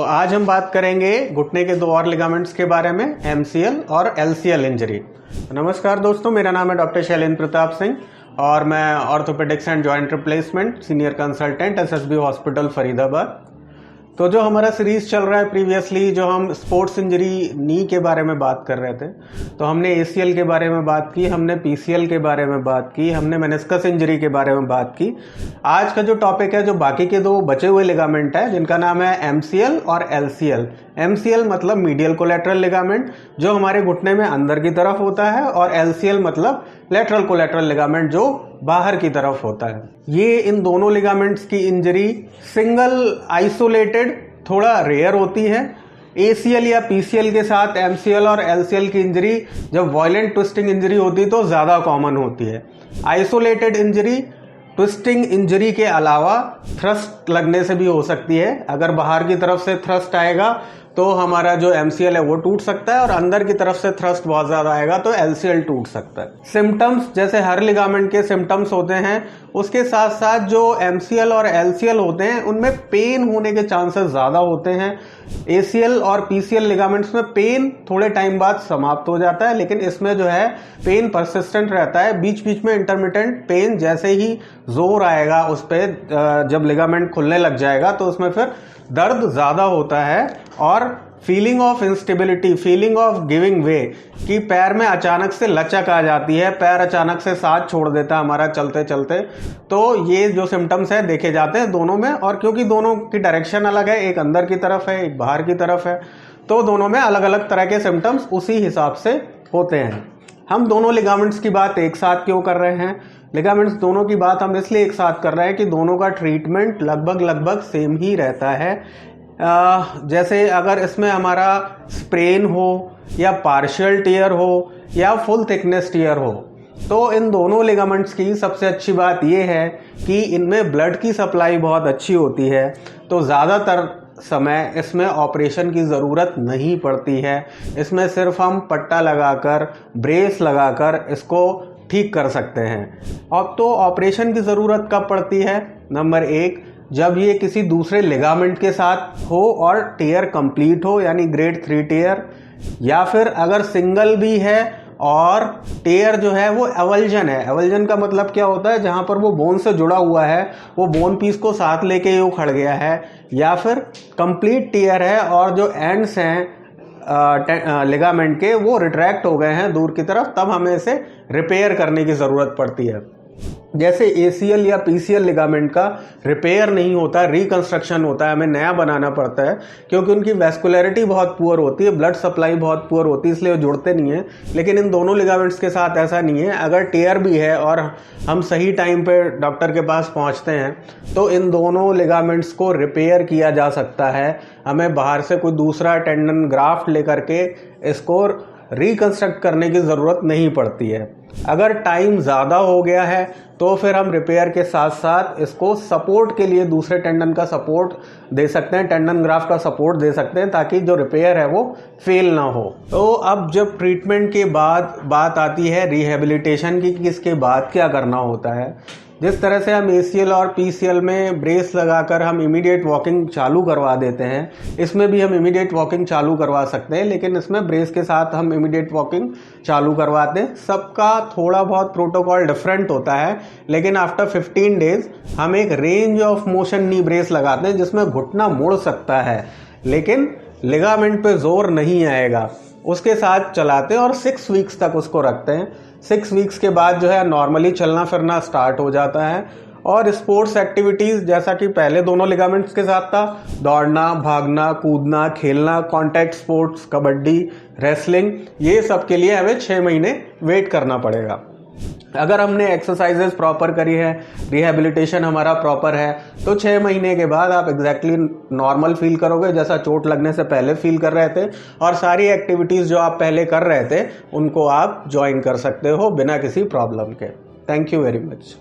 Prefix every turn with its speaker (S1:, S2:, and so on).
S1: आज हम बात करेंगे घुटने के दो और लिगामेंट्स के बारे में, एमसीएल और एलसीएल इंजरी। नमस्कार दोस्तों, मेरा नाम है डॉक्टर शैलेंद्र प्रताप सिंह और मैं orthopaedics and joint replacement senior consultant SSB hospital Faridabad. तो जो हमारा सीरीज चल रहा है प्रीवियसली, जो हम स्पोर्ट्स इंजरी नी के बारे में बात कर रहे थे, तो हमने एसीएल के बारे में बात की, हमने पीसीएल के बारे में बात की, हमने मेनिस्कस इंजरी के बारे में बात की। आज का जो टॉपिक है, जो बाकी के दो बचे हुए लिगामेंट है, जिनका नाम है एमसीएल और एलसीएल। एमसीएल मतलब मीडियल कोलैटरल लिगामेंट, जो हमारे घुटने में अंदर की तरफ होता है, और एलसीएल मतलब लेटरल कोलैटरल लिगामेंट, जो बाहर की तरफ होता है। ये इन दोनों लिगामेंट्स की इंजरी सिंगल आइसोलेटेड थोड़ा रेयर होती है। एसीएल या पीसीएल के साथ एमसीएल और एलसीएल की इंजरी जब वायलेंट ट्विस्टिंग इंजरी होती है तो ज़्यादा कॉमन होती है। आइसोलेटेड इंजरी ट्विस्टिंग इंजरी के अलावा थ्रस्ट लगने से भी हो सकती है। अगर बाहर की तरफ से थ्रस्ट आएगा तो हमारा जो एमसीएल है वो टूट सकता है, और अंदर की तरफ से थ्रस्ट बहुत ज़्यादा आएगा तो एलसीएल टूट सकता है। सिम्टम्स जैसे हर लिगामेंट के सिम्टम्स होते हैं, उसके साथ साथ जो एमसीएल और एलसीएल होते हैं उनमें पेन होने के चांसेस ज़्यादा होते हैं। एसीएल और पीसीएल लिगामेंट्स में पेन थोड़े टाइम बाद समाप्त हो जाता है, लेकिन इसमें जो है पेन परसिस्टेंट रहता है। बीच बीच में इंटरमिटेंट पेन, जैसे ही जोर आएगा उस पर, जब लिगामेंट खुलने लग जाएगा तो उसमें फिर दर्द ज़्यादा होता है, और feeling of instability, feeling of giving वे, कि पैर में अचानक से लचक आ जाती है, पैर अचानक से साथ छोड़ देता है हमारा चलते चलते। तो ये जो सिम्टम्स है देखे जाते हैं दोनों में, और क्योंकि दोनों की डायरेक्शन अलग है, एक अंदर की तरफ है एक बाहर की तरफ है, तो दोनों में अलग अलग तरह के सिम्टम्स उसी हिसाब से होते हैं। हम दोनों लिगामेंट्स की बात एक साथ क्यों कर रहे हैं? लिगामेंट्स दोनों की बात हम इसलिए एक साथ कर रहे हैं कि दोनों का ट्रीटमेंट लगभग सेम ही रहता है। जैसे अगर इसमें हमारा स्प्रेन हो या पार्शियल टियर हो या फुल थिकनेस टियर हो, तो इन दोनों लिगामेंट्स की सबसे अच्छी बात यह है कि इनमें ब्लड की सप्लाई बहुत अच्छी होती है, तो ज़्यादातर समय इसमें ऑपरेशन की ज़रूरत नहीं पड़ती है। इसमें सिर्फ हम पट्टा लगाकर, ब्रेस लगाकर इसको ठीक कर सकते हैं। अब तो ऑपरेशन की ज़रूरत कब पड़ती है? नंबर एक, जब ये किसी दूसरे लिगामेंट के साथ हो और टियर कंप्लीट हो, यानी ग्रेड 3 टियर, या फिर अगर सिंगल भी है और टियर जो है वो एवल्जन है। एवल्जन का मतलब क्या होता है? जहां पर वो बोन से जुड़ा हुआ है, वो बोन पीस को साथ लेके ये उखड़ गया है, या फिर कंप्लीट टियर है और जो एंड्स हैं लिगामेंट के वो रिट्रैक्ट हो गए हैं दूर की तरफ, तब हमें इसे रिपेयर करने की ज़रूरत पड़ती है। जैसे एसीएल या पीसीएल लिगामेंट का रिपेयर नहीं होता, रिकंस्ट्रक्शन होता है, हमें नया बनाना पड़ता है, क्योंकि उनकी वैस्कुलरिटी बहुत पुअर होती है, ब्लड सप्लाई बहुत पुअर होती है, इसलिए वो जुड़ते नहीं हैं। लेकिन इन दोनों लिगामेंट्स के साथ ऐसा नहीं है। अगर टियर भी है और हम सही टाइम पे डॉक्टर के पास पहुंचते हैं तो इन दोनों लिगामेंट्स को रिपेयर किया जा सकता है। हमें बाहर से कोई दूसरा टेंडन ग्राफ्ट लेकर के इसको रिकंस्ट्रक्ट करने की ज़रूरत नहीं पड़ती है। अगर टाइम ज़्यादा हो गया है तो फिर हम रिपेयर के साथ साथ इसको सपोर्ट के लिए दूसरे टेंडन का सपोर्ट दे सकते हैं, टेंडन ग्राफ्ट का सपोर्ट दे सकते हैं, ताकि जो रिपेयर है वो फेल ना हो। तो अब जब ट्रीटमेंट के बाद बात आती है रिहेबिलिटेशन की, कि इसके बाद क्या करना होता है। जिस तरह से हम एसीएल और पीसीएल में ब्रेस लगाकर हम इमीडिएट वॉकिंग चालू करवा देते हैं, इसमें भी हम इमीडिएट वॉकिंग चालू करवा सकते हैं, लेकिन इसमें ब्रेस के साथ हम इमीडिएट वॉकिंग चालू करवाते हैं। सबका थोड़ा बहुत प्रोटोकॉल डिफरेंट होता है, लेकिन आफ्टर 15 डेज हम एक range of motion knee brace लगाते हैं, जिसमें घुटना मुड़ सकता है लेकिन लिगामेंट पे जोर नहीं आएगा। उसके साथ चलाते हैं और 6 वीक्स तक उसको रखते हैं। 6 वीक्स के बाद जो है नॉर्मली चलना फिरना स्टार्ट हो जाता है, और स्पोर्ट्स एक्टिविटीज़ जैसा कि पहले दोनों लिगामेंट्स के साथ था, दौड़ना, भागना, कूदना, खेलना, कॉन्टैक्ट स्पोर्ट्स, कबड्डी, रेसलिंग, ये सब के लिए हमें 6 महीने वेट करना पड़ेगा। अगर हमने एक्सरसाइजेस प्रॉपर करी है, रिहेबिलिटेशन हमारा प्रॉपर है, तो 6 महीने के बाद आप एग्जैक्टली नॉर्मल फील करोगे, जैसा चोट लगने से पहले फील कर रहे थे, और सारी एक्टिविटीज़ जो आप पहले कर रहे थे उनको आप ज्वाइन कर सकते हो बिना किसी प्रॉब्लम के। Thank you very much.